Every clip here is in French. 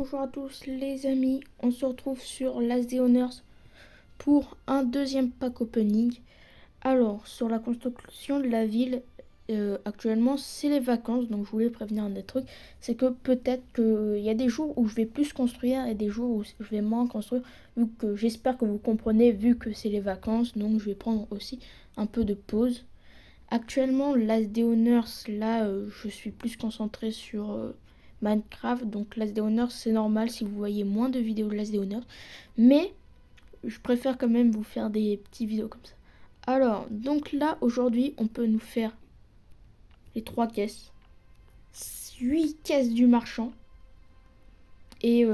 Bonjour à tous les amis, on se retrouve sur Last Day Honors pour un deuxième pack opening. Alors, sur la construction de la ville, actuellement c'est les vacances, donc je voulais prévenir un autre truc, c'est que peut-être qu'il y a des jours où je vais plus construire et des jours où je vais moins construire, vu que j'espère que vous comprenez, vu que c'est les vacances, donc je vais prendre aussi un peu de pause. Actuellement, Last Day Honors, là, je suis plus concentré sur Minecraft. Donc Last Day Honors, c'est normal si vous voyez moins de vidéos de Last Day Honors. Mais je préfère quand même vous faire des petites vidéos comme ça. Alors, donc là, aujourd'hui, on peut nous faire les 3 caisses. 8 caisses du marchand. Et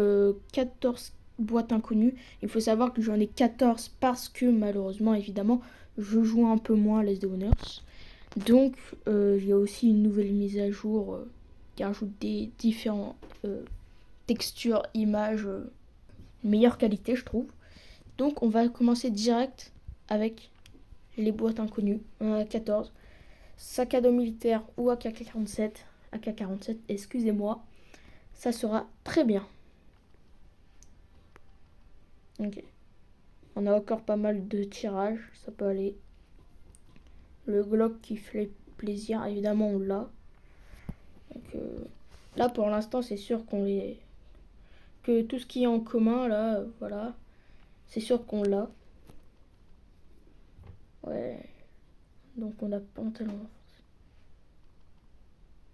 14 boîtes inconnues. Il faut savoir que j'en ai 14 parce que malheureusement, évidemment, je joue un peu moins à Last Day Honors. Donc, il y a aussi une nouvelle mise à jour qui ajoute des différentes textures, images, meilleure qualité, je trouve. Donc, on va commencer direct avec les boîtes inconnues. On en a 14. Sac à dos militaire ou AK-47. AK-47, excusez-moi. Ça sera très bien. Ok. On a encore pas mal de tirages, ça peut aller. Le Glock qui fait plaisir, évidemment, on l'a. Donc, là, pour l'instant, c'est sûr que tout ce qui est en commun, là, voilà, c'est sûr qu'on l'a. Ouais. Donc, on a pantalon.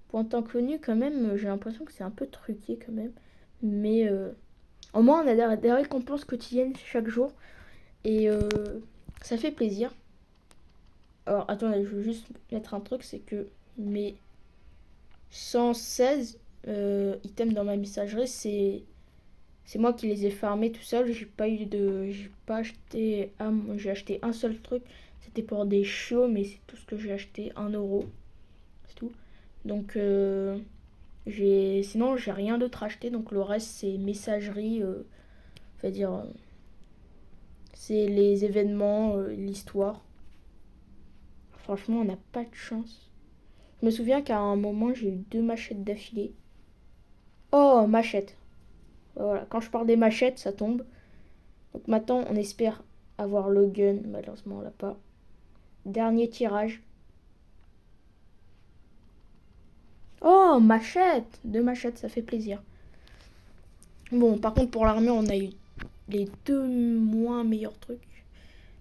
Point inconnu, quand même, j'ai l'impression que c'est un peu truqué, quand même. Mais, au moins, on a des récompenses quotidiennes chaque jour. Et, ça fait plaisir. Alors, attendez, je veux juste mettre un truc, c'est que mes 116 items dans ma messagerie, c'est moi qui les ai farmés tout seul. J'ai pas acheté. J'ai acheté un seul truc. C'était pour des chiots, mais c'est tout ce que j'ai acheté. 1 euro. C'est tout. Donc, sinon, j'ai rien d'autre acheté. Donc, le reste, c'est messagerie. C'est-à-dire, c'est les événements, l'histoire. Franchement, on n'a pas de chance. Je me souviens qu'à un moment, j'ai eu 2 machettes d'affilée. Oh, machette. Voilà, quand je parle des machettes, ça tombe. Donc maintenant, on espère avoir le gun. Malheureusement, on l'a pas. Dernier tirage. Oh, machette! 2 machettes, ça fait plaisir. Bon, par contre, pour l'armure, on a eu les 2 moins meilleurs trucs.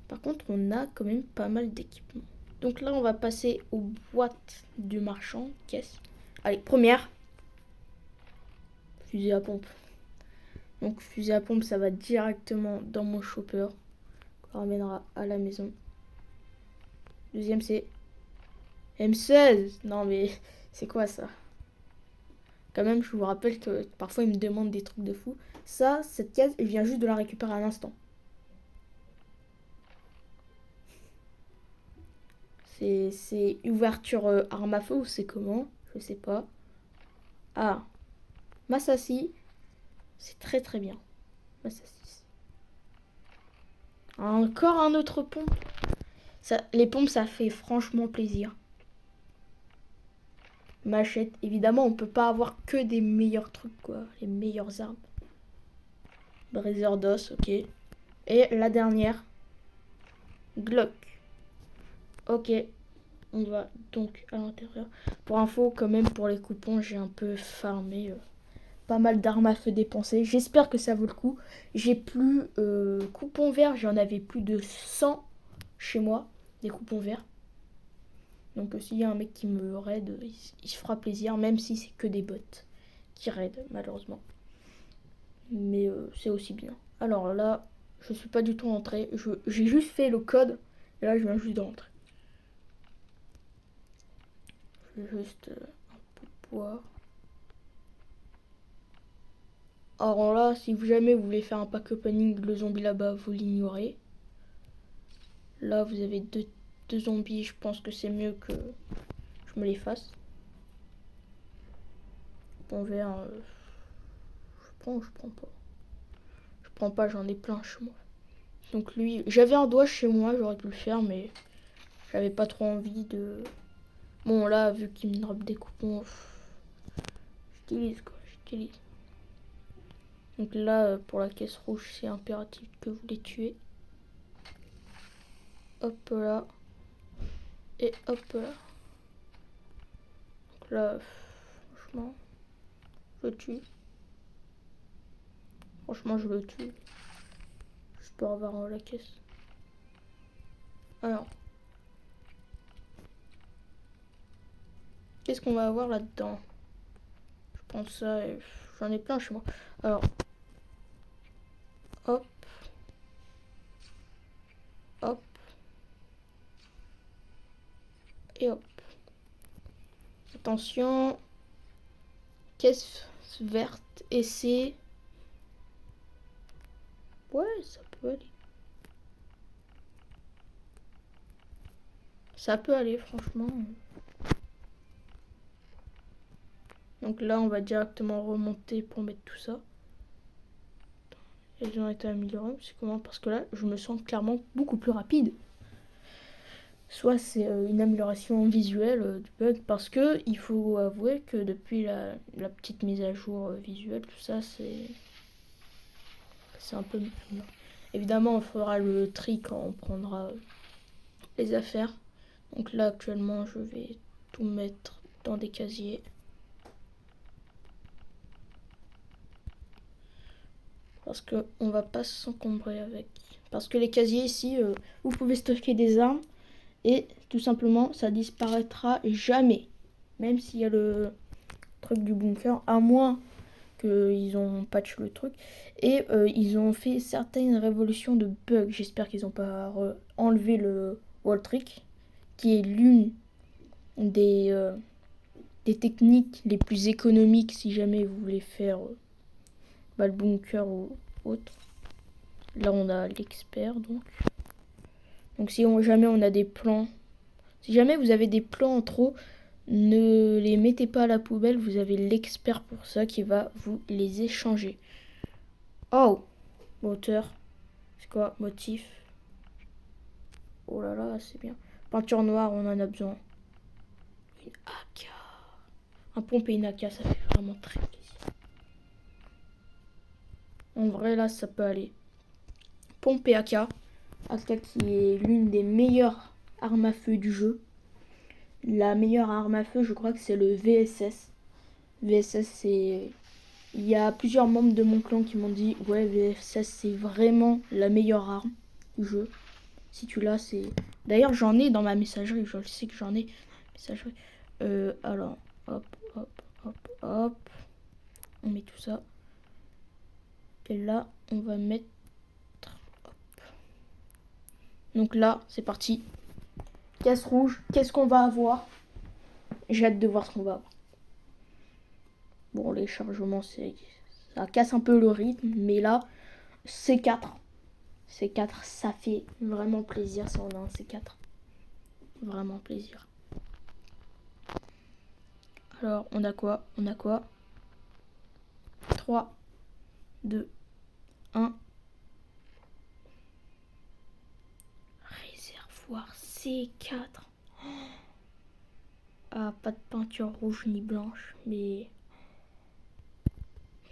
Par contre, on a quand même pas mal d'équipements. Donc là, on va passer aux boîtes du marchand. Caisse. Allez, première. Fusil à pompe. Donc, fusil à pompe, ça va directement dans mon chopper. On ramènera à la maison. Deuxième, c'est M16. Non, mais c'est quoi ça? Quand même, je vous rappelle que parfois, ils me demandent des trucs de fou. Ça, cette case, je viens juste de la récupérer à l'instant. C'est ouverture arme à feu ou c'est comment? Je sais pas. Ah, Massassi. C'est très très bien. Massassi. Encore un autre pompe. Ça, les pompes, ça fait franchement plaisir. Machette. Évidemment, on peut pas avoir que des meilleurs trucs, quoi. Les meilleures armes. Briseur d'os, ok. Et la dernière. Glock. Ok. On va donc à l'intérieur. Pour info, quand même, pour les coupons, j'ai un peu farmé pas mal d'armes à feu dépensées. J'espère que ça vaut le coup. J'ai plus coupons verts. J'en avais plus de 100 chez moi. Des coupons verts. Donc s'il y a un mec qui me raid, il se fera plaisir. Même si c'est que des bots qui raid, malheureusement. Mais c'est aussi bien. Alors là, je suis pas du tout rentré. J'ai juste fait le code. Et là, je viens juste de rentrer. Je vais juste un peu boire. Alors là, si jamais vous voulez faire un pack opening, le zombie là-bas, vous l'ignorez. Là, vous avez deux zombies. Je pense que c'est mieux que je me les fasse. Bon vert, je prends ou je prends pas? Je prends pas, j'en ai plein chez moi. Donc lui, j'avais un doigt chez moi, j'aurais pu le faire, mais j'avais pas trop envie de... Bon là, vu qu'il me drop des coupons, j'utilise quoi, j'utilise. Donc là, pour la caisse rouge, c'est impératif que vous les tuez. Hop là. Et hop là. Donc là, franchement, je le tue. Franchement, je le tue. Je peux avoir la caisse. Alors. Qu'est-ce qu'on va avoir là-dedans? Je pense ça. J'en ai plein chez moi. Alors. Hop. Hop. Et hop. Attention. Caisse verte. Et c'est... Ouais, ça peut aller. Ça peut aller, franchement. Donc là, on va directement remonter pour mettre tout ça. Elles ont été améliorées. C'est comment? Parce que là, je me sens clairement beaucoup plus rapide. Soit c'est une amélioration visuelle du bug, parce que il faut avouer que depuis la petite mise à jour visuelle, tout ça, c'est un peu mieux. Évidemment, on fera le tri quand on prendra les affaires. Donc là, actuellement, je vais tout mettre dans des casiers. Parce qu'on va pas s'encombrer avec. Parce que les casiers ici, vous pouvez stocker des armes. Et tout simplement, ça disparaîtra jamais. Même s'il y a le truc du bunker. À moins qu'ils ont patch le truc. Et ils ont fait certaines révolutions de bugs. J'espère qu'ils n'ont pas enlevé le wall trick. Qui est l'une des techniques les plus économiques si jamais vous voulez faire le bunker ou autre. Là on a l'expert donc. Donc si jamais on a des plans, si jamais vous avez des plans en trop, ne les mettez pas à la poubelle, vous avez l'expert pour ça qui va vous les échanger. Oh, moteur, c'est quoi, motif? Oh là là, c'est bien. Peinture noire, on en a besoin. Une AK. Un pompe et une AK, ça fait vraiment très plaisir. En vrai, là, ça peut aller. Pompe et AK. AK qui est l'une des meilleures armes à feu du jeu. La meilleure arme à feu, je crois que c'est le VSS. VSS, c'est... Il y a plusieurs membres de mon clan qui m'ont dit « Ouais, VSS, c'est vraiment la meilleure arme du jeu. » Si tu l'as, c'est... D'ailleurs, j'en ai dans ma messagerie. Je sais que j'en ai. Messagerie. Alors, hop, hop, hop, hop. On met tout ça. Et là, on va mettre... Hop. Donc là, c'est parti. Caisse rouge. Qu'est-ce qu'on va avoir? J'ai hâte de voir ce qu'on va avoir. Bon, les chargements, ça casse un peu le rythme. Mais là, C4. C4, ça fait vraiment plaisir si on a un C4. Vraiment plaisir. Alors, on a quoi? On a quoi? 3, 2, 1. Réservoir C4. Ah, pas de peinture rouge ni blanche, mais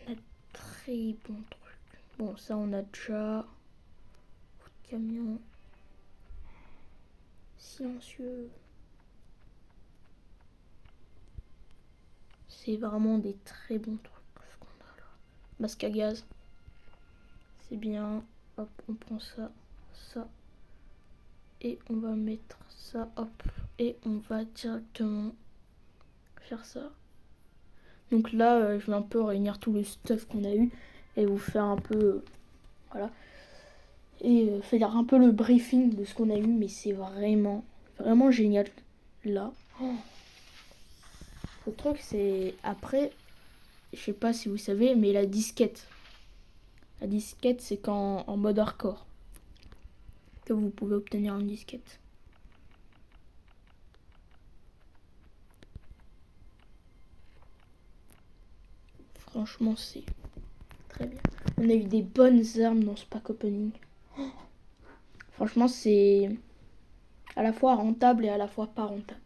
on a très bons trucs. Bon, ça on a déjà. Camion. Silencieux. C'est vraiment des très bons trucs ce qu'on a là. Masque à gaz. C'est bien. Hop, on prend ça, ça. Et on va mettre ça, hop. Et on va directement faire ça. Donc là, je vais un peu réunir tout le stuff qu'on a eu et vous faire un peu... voilà. Et faire un peu le briefing de ce qu'on a eu, mais c'est vraiment, vraiment génial. Là. Oh. Le truc, c'est... Après, je sais pas si vous savez, mais la disquette. La disquette, c'est quand en mode hardcore que vous pouvez obtenir une disquette. Franchement, c'est très bien. On a eu des bonnes armes dans ce pack opening. Oh. Franchement, c'est à la fois rentable et à la fois pas rentable.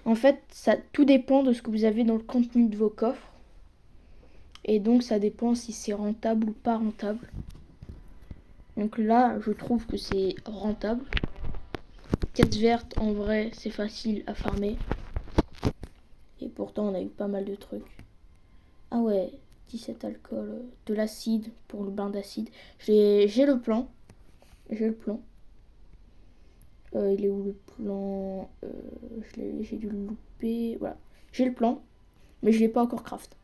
En fait, ça tout dépend de ce que vous avez dans le contenu de vos coffres. Et donc ça dépend si c'est rentable ou pas rentable. Donc là, je trouve que c'est rentable. Quête verte, en vrai, c'est facile à farmer. Et pourtant, on a eu pas mal de trucs. Ah ouais, 17 alcool, de l'acide pour le bain d'acide. J'ai le plan. J'ai le plan. Il est où le plan? J'ai dû le louper. Voilà. J'ai le plan, mais je l'ai pas encore craft.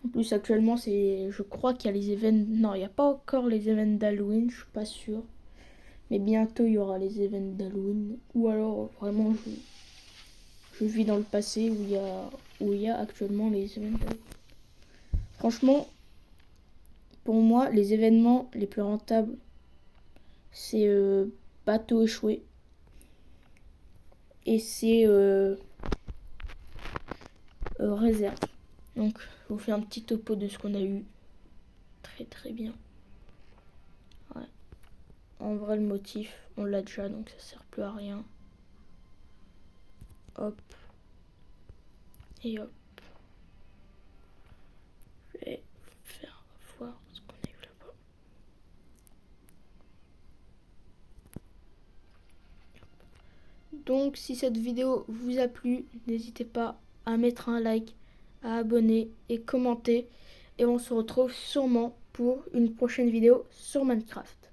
En plus, actuellement, je crois qu'il y a les événements. Non, il n'y a pas encore les événements d'Halloween, je suis pas sûre. Mais bientôt, il y aura les événements d'Halloween. Ou alors, vraiment, je vis dans le passé où il y a actuellement les événements d'Halloween. Franchement, pour moi, les événements les plus rentables, c'est bateau échoué. Et c'est réserve. Donc, je vous fais un petit topo de ce qu'on a eu. Très très bien. Ouais. En vrai, le motif, on l'a déjà, donc ça sert plus à rien. Hop. Et hop. Je vais faire voir ce qu'on a eu là-bas. Donc, si cette vidéo vous a plu, n'hésitez pas à mettre un like, à abonner et commenter. Et on se retrouve sûrement pour une prochaine vidéo sur Minecraft.